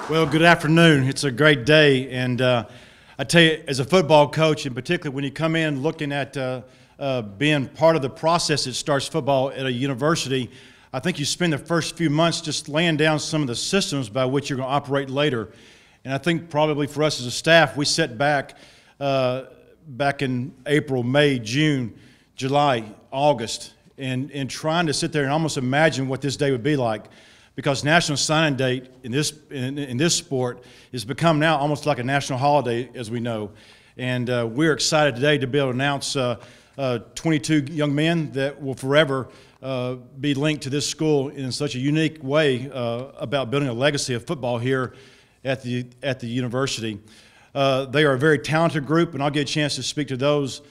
Well, good afternoon. It's a great day, and I tell you, as a football coach, in particular, when you come in looking at being part of the process that starts football at a university, I think you spend the first few months just laying down some of the systems by which you're going to operate later. And I think probably for us as a staff, we sat back in April, May, June, July, August, and trying to sit there and almost imagine what this day would be like. Because National Signing Day in this sport has become now almost like a national holiday, as we know. And we're excited today to be able to announce 22 young men that will forever be linked to this school in such a unique way about building a legacy of football here at the university. They are a very talented group, and I'll get a chance to speak to those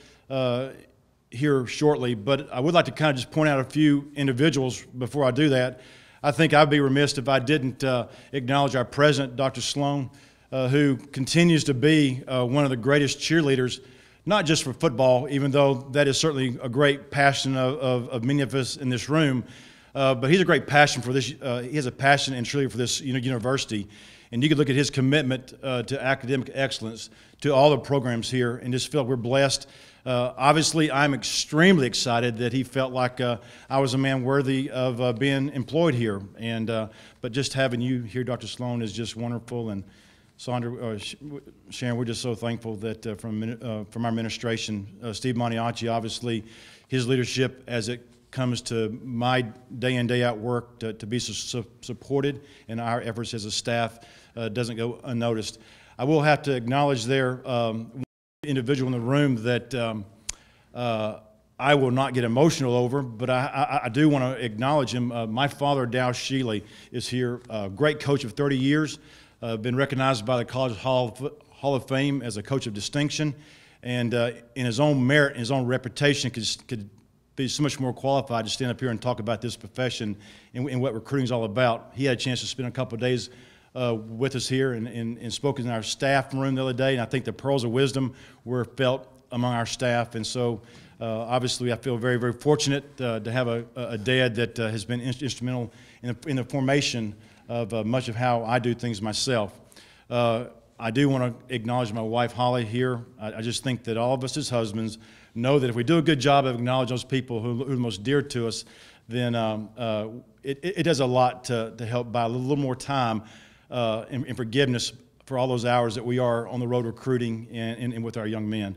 here shortly. But I would like to kind of just point out a few individuals before I do that. I think I'd be remiss if I didn't acknowledge our president, Dr. Sloan, who continues to be one of the greatest cheerleaders, not just for football, even though that is certainly a great passion of many of us in this room, but he's a great passion for this. He has a passion and cheerleader for this university. And you can look at his commitment to academic excellence, to all the programs here, and just feel like we're blessed. Obviously, I'm extremely excited that he felt like I was a man worthy of being employed here. And but just having you here, Dr. Sloan, is just wonderful. And Sandra, Sharon, we're just so thankful that from our administration, Steve Montiacci, obviously, his leadership as it comes to my day in, day out work to be supported, and our efforts as a staff doesn't go unnoticed. I will have to acknowledge there one individual in the room that I will not get emotional over, but I do want to acknowledge him. My father, Vic Shealy, is here, a great coach of 30 years, been recognized by the College Hall of Fame as a coach of distinction, and in his own merit and his own reputation could be so much more qualified to stand up here and talk about this profession and what recruiting is all about. He had a chance to spend a couple of days with us here and spoke in our staff room the other day, and I think the pearls of wisdom were felt among our staff. And so obviously I feel very, very fortunate to have a dad that has been instrumental in the formation of much of how I do things myself. I do want to acknowledge my wife, Holly, here. I just think that all of us as husbands know that if we do a good job of acknowledging those people who are the most dear to us, then it does a lot to help buy a little more time and forgiveness for all those hours that we are on the road recruiting and with our young men.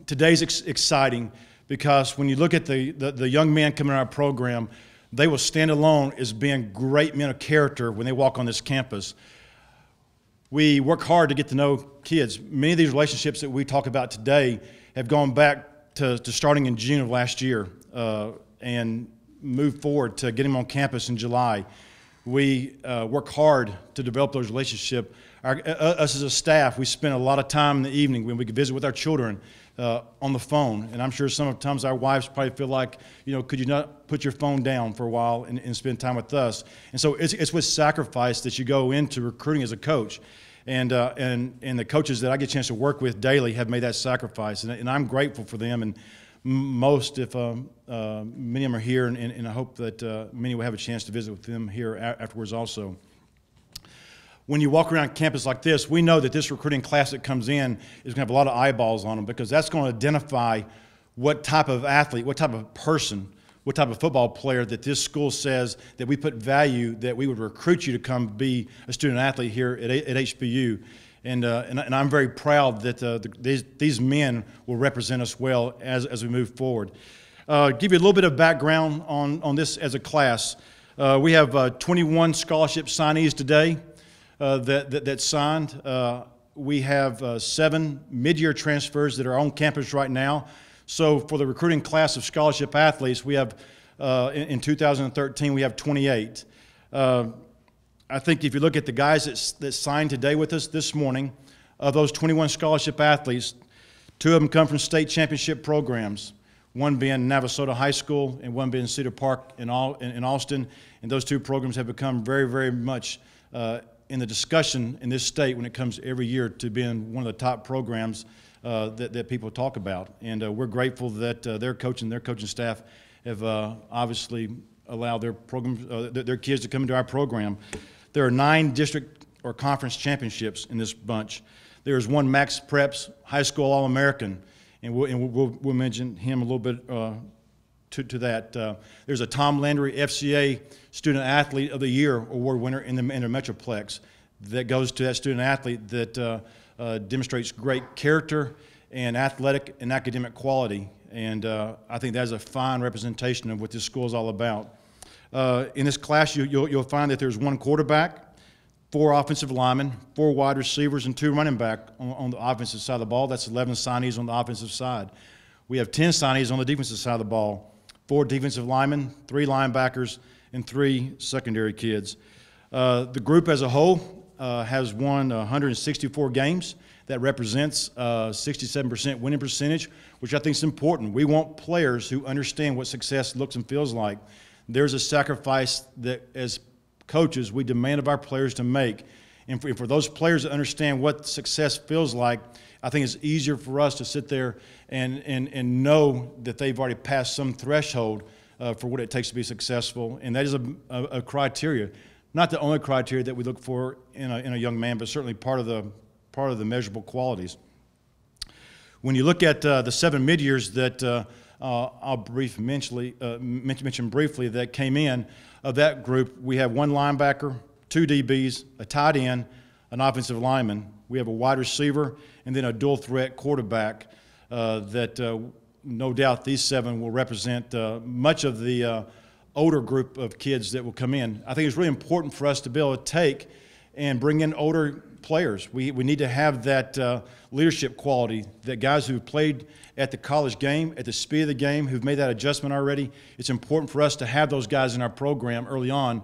Today's exciting because when you look at the young men coming in our program, they will stand alone as being great men of character when they walk on this campus. We work hard to get to know kids. Many of these relationships that we talk about today have gone back to starting in June of last year and moved forward to getting them on campus in July. We work hard to develop those relationships. Us as a staff, we spend a lot of time in the evening when we can visit with our children on the phone. And I'm sure sometimes our wives probably feel like, could you not put your phone down for a while and spend time with us? And so it's with sacrifice that you go into recruiting as a coach. And the coaches that I get a chance to work with daily have made that sacrifice. And I'm grateful for them. And most, if many of them are here, and I hope that many will have a chance to visit with them here afterwards also. When you walk around campus like this, we know that this recruiting class that comes in is going to have a lot of eyeballs on them because that's going to identify what type of athlete, what type of person, what type of football player that this school says that we put value that we would recruit you to come be a student athlete here at HBU. And I'm very proud that these men will represent us well as we move forward. Give you a little bit of background on this as a class. We have 21 scholarship signees today that signed. We have 7 mid-year transfers that are on campus right now. So for the recruiting class of scholarship athletes, we have in 2013 we have 28. I think if you look at the guys that signed today with us this morning, of those 21 scholarship athletes, 2 of them come from state championship programs, one being Navasota High School and one being Cedar Park in Austin. And those 2 programs have become very, very much in the discussion in this state when it comes every year to being one of the top programs that people talk about. And we're grateful that their coaching staff have obviously allowed their kids to come into our program. There are 9 district or conference championships in this bunch. There's one Max Preps high school All-American, and we'll mention him a little bit to that. There's a Tom Landry FCA Student Athlete of the Year award winner in the Metroplex that goes to that student athlete that demonstrates great character and athletic and academic quality. And I think that is a fine representation of what this school is all about. In this class, you'll find that there's one quarterback, 4 offensive linemen, 4 wide receivers, and 2 running back on the offensive side of the ball. That's 11 signees on the offensive side. We have 10 signees on the defensive side of the ball, 4 defensive linemen, 3 linebackers, and 3 secondary kids. The group as a whole has won 164 games. That represents 67% winning percentage, which I think is important. We want players who understand what success looks and feels like. There's a sacrifice that, as coaches, we demand of our players to make. And for those players to understand what success feels like, I think it's easier for us to sit there and know that they've already passed some threshold for what it takes to be successful. And that is a criteria, not the only criteria that we look for in a young man, but certainly part of the measurable qualities. When you look at the 7 mid-years that I'll mention briefly that came in, of that group, we have 1 linebacker, 2 DBs, a tight end, an offensive lineman. We have a wide receiver, and then a dual threat quarterback that no doubt these 7 will represent much of the older group of kids that will come in. I think it's really important for us to be able to take and bring in older players. We need to have that leadership quality, that guys who've played at the college game, at the speed of the game, who've made that adjustment already. It's important for us to have those guys in our program early on.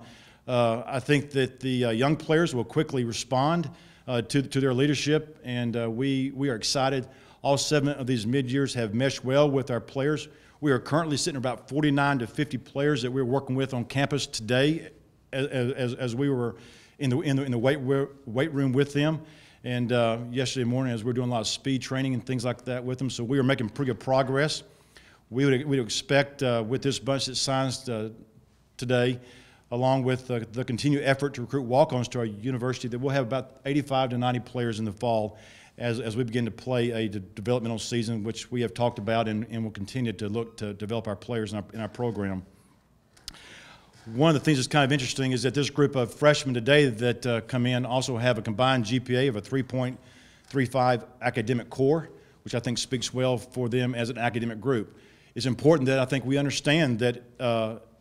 I think that the young players will quickly respond to their leadership, and we are excited. All 7 of these mid-years have meshed well with our players. We are currently sitting at about 49 to 50 players that we're working with on campus today as we were in the weight room with them. And yesterday morning, as we're doing a lot of speed training and things like that with them, so we are making pretty good progress. We'd expect with this bunch that signs today, along with the continued effort to recruit walk-ons to our university, that we'll have about 85 to 90 players in the fall as we begin to play a developmental season, which we have talked about and will continue to look to develop our players in our program. One of the things that's kind of interesting is that this group of freshmen today that come in also have a combined GPA of a 3.35 academic core, which I think speaks well for them as an academic group. It's important that I think we understand that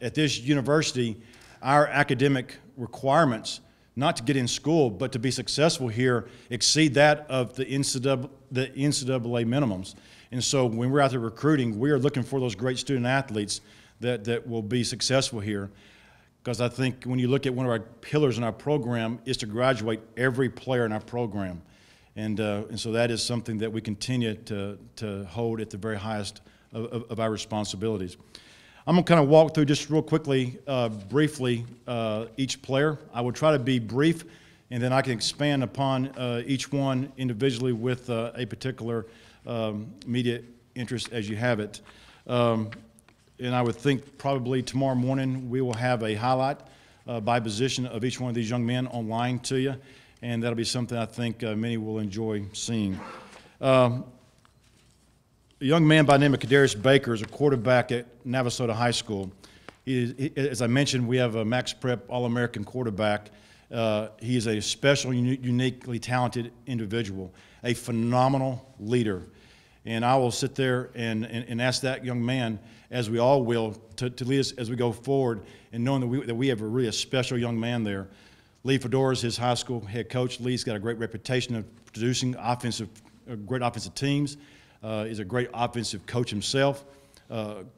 at this university, our academic requirements, not to get in school, but to be successful here, exceed that of the NCAA minimums. And so when we're out there recruiting, we are looking for those great student athletes that will be successful here. Because I think when you look at one of our pillars in our program is to graduate every player in our program. And so that is something that we continue to hold at the very highest of our responsibilities. I'm going to kind of walk through just real quickly, briefly, each player. I will try to be brief, and then I can expand upon each one individually with a particular media interest as you have it. And I would think probably tomorrow morning we will have a highlight by position of each one of these young men online to you, and that'll be something I think many will enjoy seeing. A young man by the name of Kadarius Baker is a quarterback at Navasota High School. As I mentioned, we have a Max Prep All-American quarterback. He is a special, uniquely talented individual, a phenomenal leader. And I will sit there and ask that young man, as we all will, to lead us as we go forward, and knowing that we have a special young man there. Lee Fedora is his high school head coach. Lee's got a great reputation of producing great offensive teams. He's a great offensive coach himself,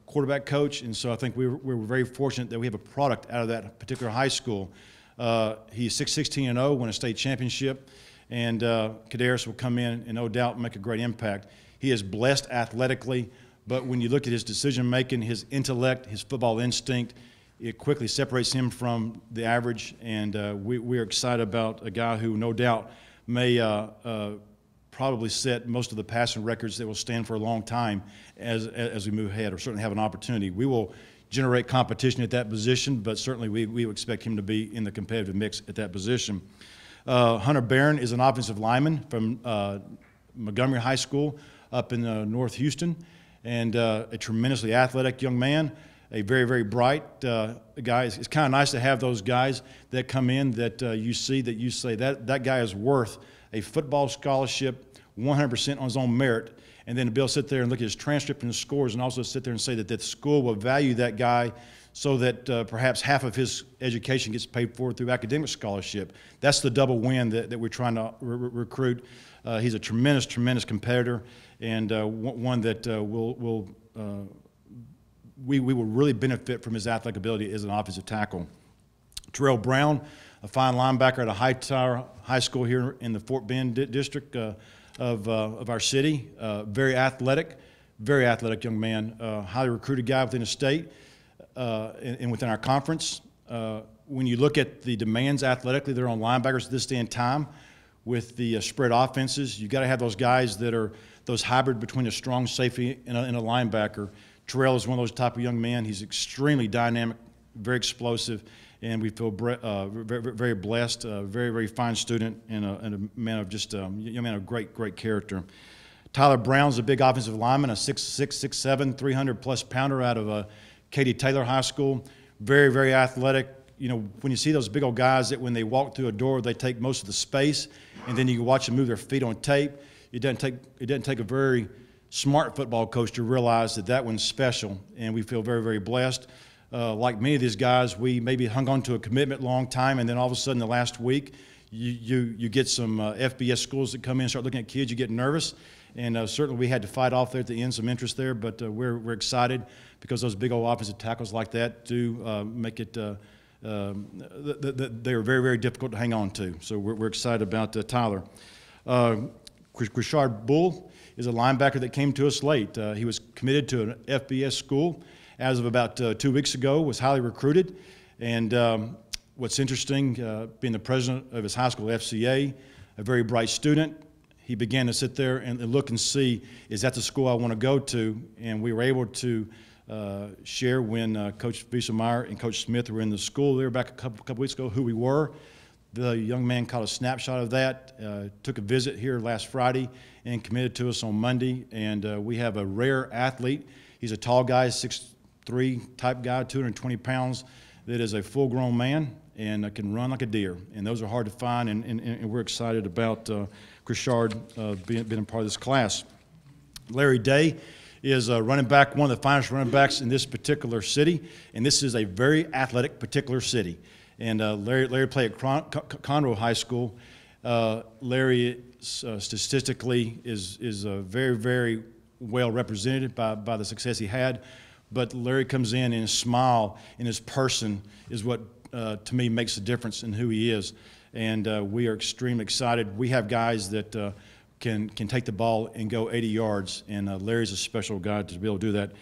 quarterback coach, and so I think we're very fortunate that we have a product out of that particular high school. He's 6-16-0, won a state championship, and Kadarius will come in and no doubt make a great impact. He is blessed athletically, but when you look at his decision-making, his intellect, his football instinct, it quickly separates him from the average, and we are excited about a guy who no doubt may probably set most of the passing records that will stand for a long time as we move ahead, or certainly have an opportunity. We will generate competition at that position, but certainly we expect him to be in the competitive mix at that position. Hunter Barron is an offensive lineman from Montgomery High School up in North Houston, and a tremendously athletic young man, a very, very bright guy. It's kind of nice to have those guys that come in that you see that you say that guy is worth a football scholarship 100% on his own merit, and then to be able to sit there and look at his transcript and his scores and also sit there and say that the school will value that guy so that perhaps half of his education gets paid for through academic scholarship. That's the double win that we're trying to recruit. He's a tremendous, tremendous competitor, and one that we will really benefit from his athletic ability as an offensive tackle. Terrell Brown, a fine linebacker at a Hightower High School here in the Fort Bend district of our city. Very athletic young man, highly recruited guy within the state and within our conference. When you look at the demands athletically that are on linebackers at this day and time, with the spread offenses, you've got to have those guys that are those hybrid between a strong safety and a linebacker. Terrell is one of those type of young men. He's extremely dynamic, very explosive, and we feel very, very blessed. Very, very fine student and a man of just young man of great character. Tyler Brown's a big offensive lineman, a 6'6", 6'7", 300-plus pounder out of Katy Taylor High School. Very, very athletic. You know, when you see those big old guys that when they walk through a door, they take most of the space, and then you can watch them move their feet on tape. It doesn't take a very smart football coach to realize that one's special, and we feel very, very blessed. Like many of these guys, we maybe hung on to a commitment a long time, and then all of a sudden the last week, you get some FBS schools that come in and start looking at kids, you get nervous, and certainly we had to fight off there at the end some interest there, but we're excited because those big old offensive tackles like that do make it they're very, very difficult to hang on to. So we're excited about Tyler. Quishard Bull is a linebacker that came to us late. He was committed to an FBS school as of about 2 weeks ago, was highly recruited. And what's interesting, being the president of his high school FCA, a very bright student, he began to sit there and look and see, is that the school I want to go to? And we were able to share when Coach Wieselmeyer and Coach Smith were in the school there back a couple weeks ago who we were. The young man caught a snapshot of that, took a visit here last Friday and committed to us on Monday. And we have a rare athlete. He's a tall guy, 6'3" type guy, 220 pounds, that is a full-grown man and can run like a deer. And those are hard to find, and we're excited about Quishard being a part of this class. Larry Day is a running back, one of the finest running backs in this particular city, and this is a very athletic particular city. And Larry played at Conroe High School. Larry statistically is very, very well represented by the success he had. But Larry comes in, and his smile and his person is what, to me, makes a difference in who he is. And we are extremely excited. We have guys that can take the ball and go 80 yards, and Larry's a special guy to be able to do that.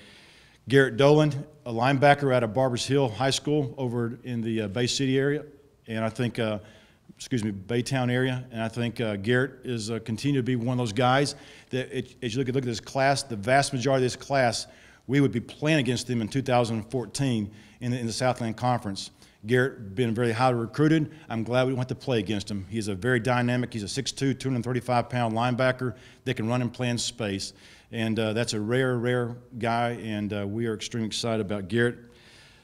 Garrett Dolan, a linebacker out of Barbers Hill High School over in the Bay City area, and I think, Baytown area, and I think Garrett is continue to be one of those guys that, as you look at this class, the vast majority of this class, we would be playing against them in 2014 in the Southland Conference. Garrett being very highly recruited. I'm glad we went to play against him. He's a very dynamic, he's a 6'2", 235-pound linebacker that can run and play in space. And that's a rare guy, and we are extremely excited about Garrett.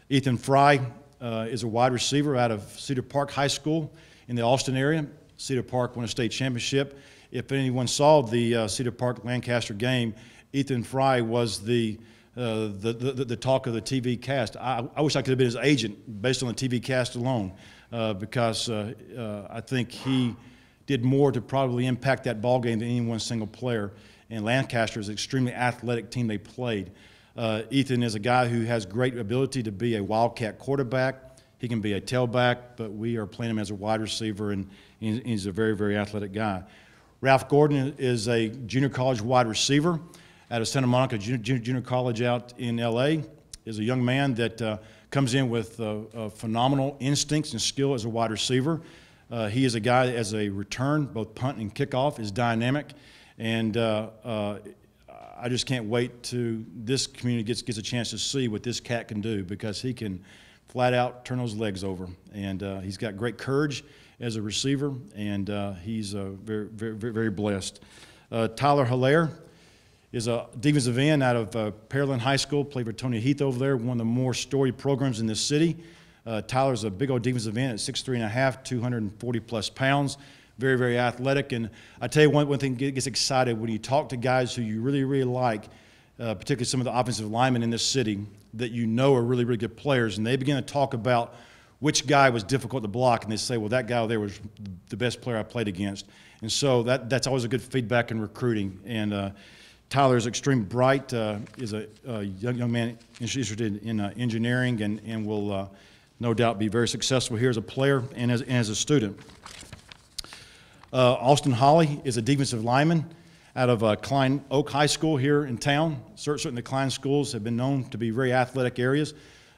Ethan Fry is a wide receiver out of Cedar Park High School in the Austin area. Cedar Park won a state championship. If anyone saw the Cedar Park-Lancaster game, Ethan Fry was the talk of the TV cast. I wish I could have been his agent based on the TV cast alone, because I think he did more to probably impact that ball game than any one single player. And Lancaster is an extremely athletic team they played. Ethan is a guy who has great ability to be a wildcat quarterback. He can be a tailback, but we are playing him as a wide receiver, and he's a very, very athletic guy. Ralph Gordon is a junior college wide receiver out of Santa Monica Junior College out in L.A. Is a young man that comes in with phenomenal instincts and skill as a wide receiver. He is a guy that, as a return, both punt and kickoff, is dynamic. And I just can't wait to this community gets a chance to see what this cat can do, because he can flat out turn those legs over. And he's got great courage, as a receiver, and he's very blessed. Tyler Hilaire is a defensive end out of Pearland High School, played for Tony Heath over there, one of the more storied programs in this city. Tyler's a big old defensive end at 6'3½", 240-plus pounds, very athletic. And I tell you one thing gets excited when you talk to guys who you really like, particularly some of the offensive linemen in this city that you know are really good players, and they begin to talk about which guy was difficult to block, and they say, well, that guy there was the best player I played against. And so that's always a good feedback in recruiting. And Tyler is extremely bright, is a young man interested in engineering, and will no doubt be very successful here as a player and as a student. Austin Holly is a defensive lineman out of Klein Oak High School here in town. Certainly the Klein schools have been known to be very athletic areas.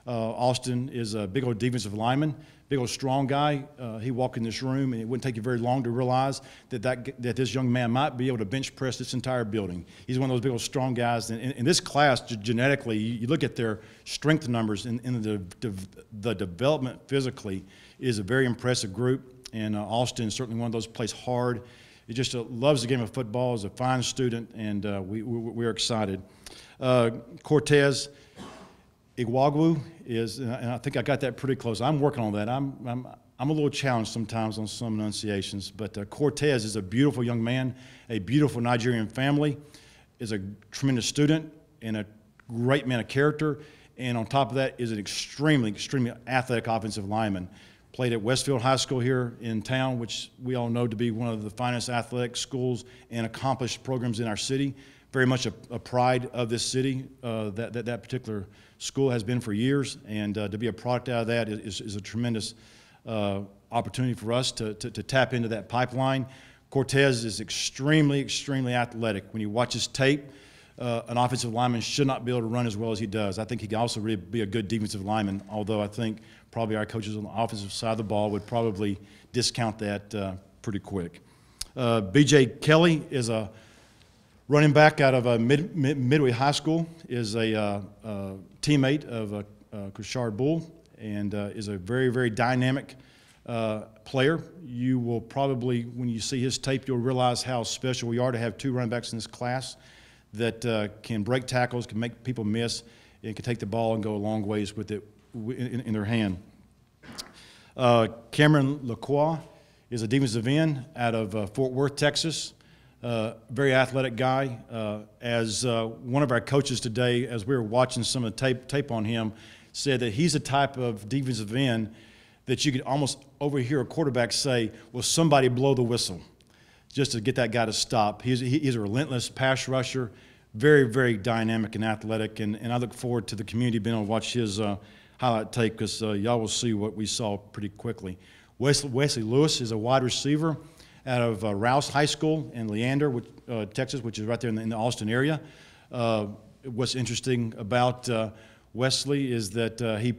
Austin is a big old defensive lineman, big old strong guy. He walked in this room, and it wouldn't take you very long to realize that this young man might be able to bench press this entire building. He's one of those big old strong guys. And in this class, genetically, you look at their strength numbers, and the development physically is a very impressive group. And Austin is certainly one of those who plays hard. He just loves the game of football, is a fine student, and we're excited. Cortez Iguagu is, and I think I got that pretty close. I'm working on that. I'm a little challenged sometimes on some enunciations, but Cortez is a beautiful young man, a beautiful Nigerian family, is a tremendous student and a great man of character, and on top of that is an extremely athletic offensive lineman. Played at Westfield High School here in town, which we all know to be one of the finest athletic schools and accomplished programs in our city. Very much a pride of this city, that particular school has been for years, and to be a product out of that is a tremendous opportunity for us to tap into that pipeline. Cortez is extremely athletic. When you watch his tape, an offensive lineman should not be able to run as well as he does. I think he can also really be a good defensive lineman, although I think probably our coaches on the offensive side of the ball would probably discount that pretty quick. B.J. Kelly is a running back out of Midway High School, is a teammate of Kushard Bull, and is a very dynamic player. You will probably, when you see his tape, you'll realize how special we are to have two running backs in this class that can break tackles, can make people miss, and can take the ball and go a long ways with it in their hand. Cameron Lacroix is a defensive end out of Fort Worth, Texas. Very athletic guy. As one of our coaches today, as we were watching some of the tape on him, said that he's a type of defensive end that you could almost overhear a quarterback say, "Will somebody blow the whistle?" just to get that guy to stop. He's a relentless pass rusher, very dynamic and athletic, and I look forward to the community being able to watch his highlight tape, because y'all will see what we saw pretty quickly. Wesley Lewis is a wide receiver out of Rouse High School in Leander, Texas, which is right there in the Austin area. What's interesting about Wesley is that he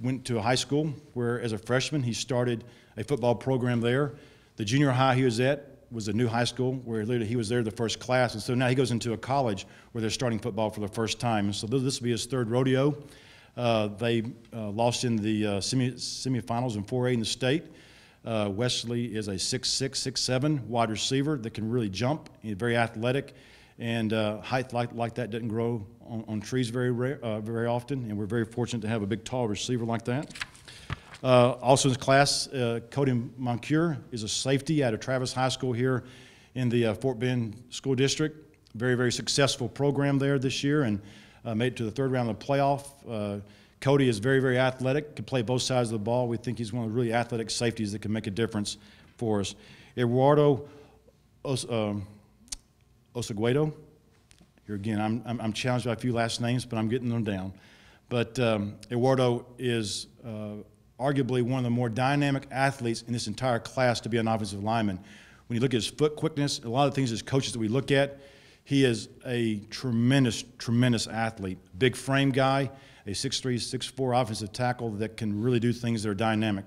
went to a high school where, as a freshman, he started a football program there. The junior high he was at was a new high school where literally he was there the first class, and so now he goes into a college where they're starting football for the first time. And so this will be his third rodeo. They lost in the semifinals in 4A in the state. Wesley is a 6'6", 6'7" wide receiver that can really jump. He's very athletic, and height like that doesn't grow on trees very often, and we're very fortunate to have a big, tall receiver like that. Also in this class, Cody Moncure is a safety out of Travis High School here in the Fort Bend School District. Very successful program there this year, and made it to the third round of the playoff. Cody is very athletic, can play both sides of the ball. We think he's one of the really athletic safeties that can make a difference for us. Eduardo Osaguedo. Here again, I'm challenged by a few last names, but I'm getting them down. But Eduardo is arguably one of the more dynamic athletes in this entire class to be an offensive lineman. When you look at his foot quickness, a lot of things as coaches that we look at, he is a tremendous athlete. Big frame guy, a 6'3", 6'4" offensive tackle that can really do things that are dynamic.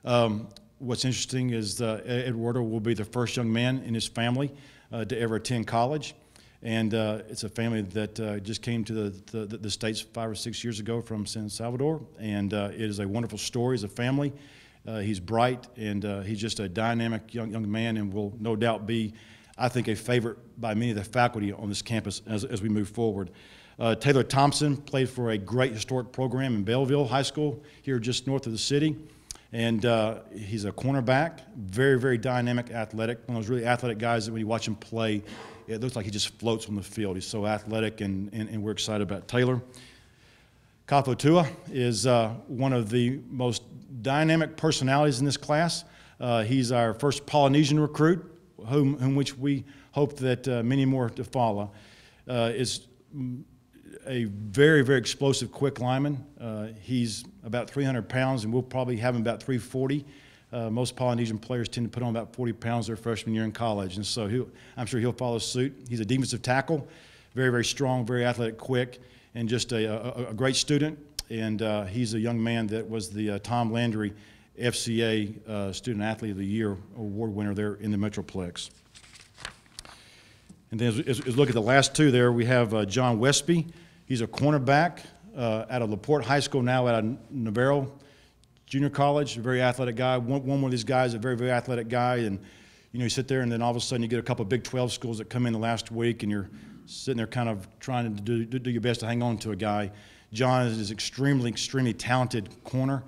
What's interesting is Eduardo will be the first young man in his family to ever attend college. And it's a family that just came to the States 5 or 6 years ago from San Salvador. And it is a wonderful story as a family. He's bright, and he's just a dynamic young man, and will no doubt be, I think, a favorite by many of the faculty on this campus as we move forward. Taylor Thompson played for a great historic program in Belleville High School here just north of the city. And he's a cornerback, very, very dynamic, athletic. One of those really athletic guys that when you watch him play, it looks like he just floats on the field. He's so athletic, and we're excited about Taylor. Kafotua is one of the most dynamic personalities in this class. He's our first Polynesian recruit, whom which we hope that many more to follow. Is a very, very explosive, quick lineman. He's about 300 pounds, and we'll probably have him about 340. Most Polynesian players tend to put on about 40 pounds their freshman year in college, and so I'm sure he'll follow suit. He's a defensive tackle, very, very strong, very athletic, quick, and just a great student. And he's a young man that was the Tom Landry FCA Student Athlete of the Year award winner there in the Metroplex. And then as we look at the last two there, we have John Westby. He's a cornerback out of LaPorte High School, now out of Navarro Junior College, a very athletic guy. One of these guys, a very, very athletic guy, and you sit there and then all of a sudden you get a couple of Big 12 schools that come in the last week, and you're sitting there kind of trying to do your best to hang on to a guy. John is extremely, extremely talented corner,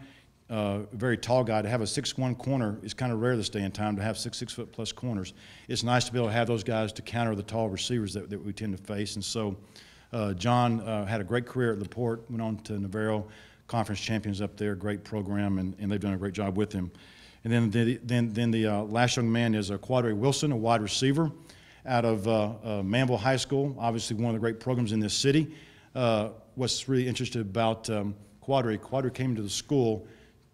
very tall guy. To have a 6'1" corner is kind of rare this day and time, to have 6 foot plus corners. It's nice to be able to have those guys to counter the tall receivers that we tend to face. And so John had a great career at LaPorte, went on to Navarro, conference champions up there, great program, and they've done a great job with him. And then the last young man is Quadre Wilson, a wide receiver out of Manville High School, obviously one of the great programs in this city. What's really interesting about Quadre came to the school,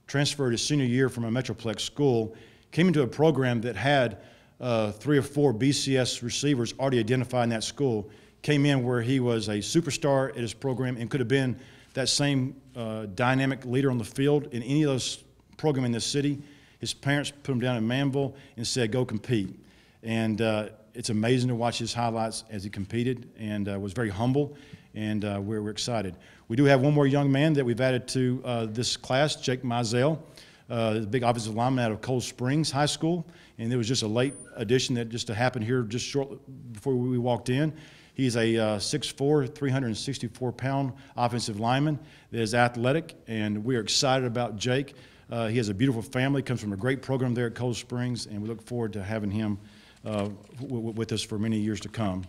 transferred his senior year from a Metroplex school, came into a program that had 3 or 4 BCS receivers already identified in that school, came in where he was a superstar at his program and could have been that same dynamic leader on the field in any of those programs in this city. His parents put him down in Manville and said, go compete. And it's amazing to watch his highlights as he competed, and was very humble, and we're excited. We do have one more young man that we've added to this class, Jake Mizell, the big offensive lineman out of Cold Springs High School, and it was just a late addition that just happened here just shortly before we walked in. He's a 6'4", 364-pound offensive lineman that is athletic, and we are excited about Jake. He has a beautiful family, comes from a great program there at Cold Springs, and we look forward to having him with us for many years to come.